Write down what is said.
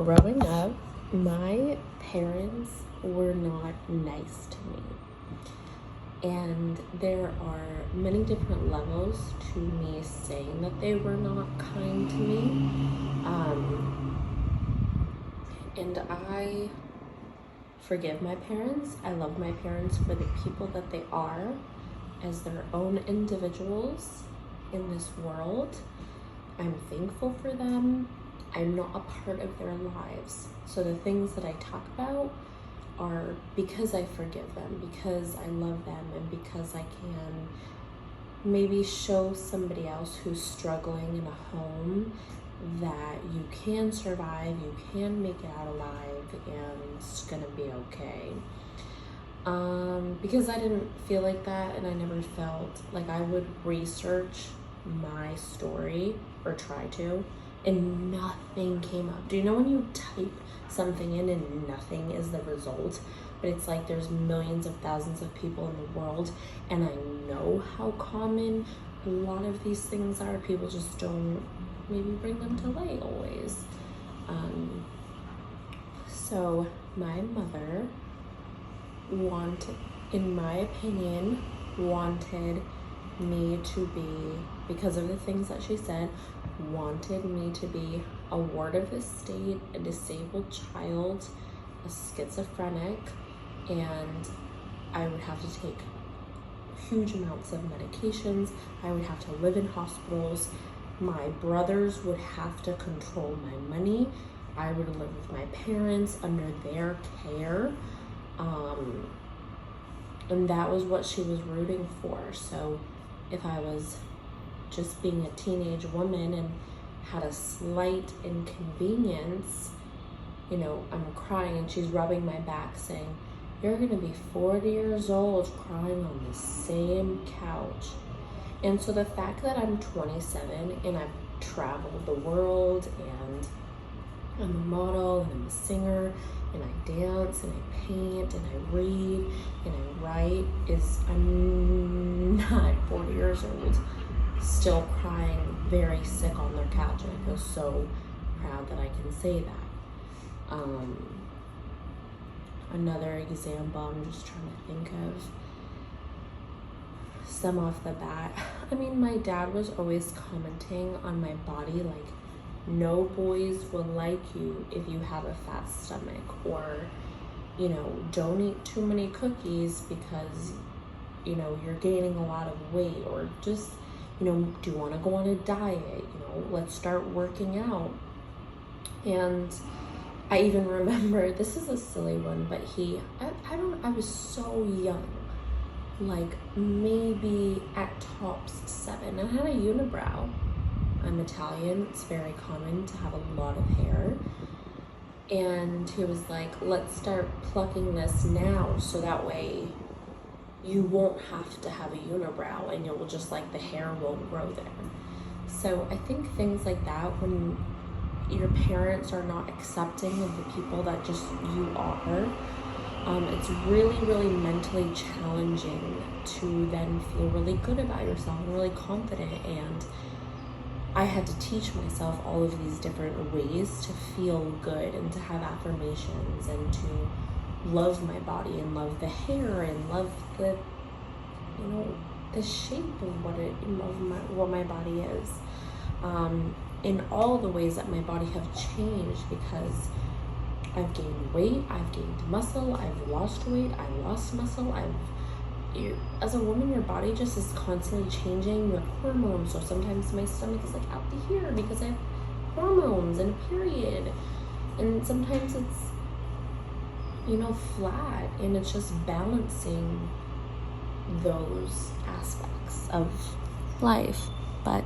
growing up, my parents were not nice to me. And there are many different levels to me saying that they were not kind to me. And I forgive my parents. I love my parents for the people that they are as their own individuals in this world. I'm thankful for them. I'm not a part of their lives. So the things that I talk about are because I forgive them, because I love them, and because I can maybe show somebody else who's struggling in a home that you can survive, you can make it out alive, and it's gonna be okay. Because I didn't feel like that, and I never felt like I would research my story, or try to, and nothing came up. Do you know when you type something in and nothing is the result? But it's like there's millions of thousands of people in the world, and I know how common a lot of these things are. People just don't maybe bring them to light always. So my mother wanted, in my opinion, wanted me to be, because of the things that she said, wanted me to be a ward of the state, a disabled child, a schizophrenic, and I would have to take huge amounts of medications. I would have to live in hospitals. My brothers would have to control my money. I would live with my parents under their care. And that was what she was rooting for. So if I was just being a teenage woman and had a slight inconvenience, you know, I'm crying and she's rubbing my back saying, "You're gonna be 40 years old crying on the same couch." And so the fact that I'm 27 and I've traveled the world and I'm a model and I'm a singer and I dance and I paint and I read and I write is, I'm not 40 years old still crying very sick on their couch, and I feel so proud that I can say that. Another example I'm just trying to think of, some off the bat. I mean, my dad was always commenting on my body, like, no boys will like you if you have a fat stomach, or, you know, don't eat too many cookies because, you know, you're gaining a lot of weight, or just, you know, do you want to go on a diet? You know, let's start working out. And I even remember, this is a silly one, but I was so young, like maybe at tops 7. I had a unibrow. I'm Italian, it's very common to have a lot of hair. And he was like, let's start plucking this now, so that way you won't have to have a unibrow and you'll just, like, the hair won't grow there. So I think things like that, when your parents are not accepting of the people that just you are, it's really, really mentally challenging to then feel really good about yourself and really confident. And I had to teach myself all of these different ways to feel good and to have affirmations and to love my body and love the hair and love the, you know, the shape of what my body is. In all the ways that my body have changed, because I've gained weight, I've gained muscle, I've lost weight, I lost muscle. As a woman, your body just is constantly changing your hormones. So sometimes my stomach is like out to here because I have hormones and a period. And sometimes it's, you know, flat, and it's just balancing those aspects of life. But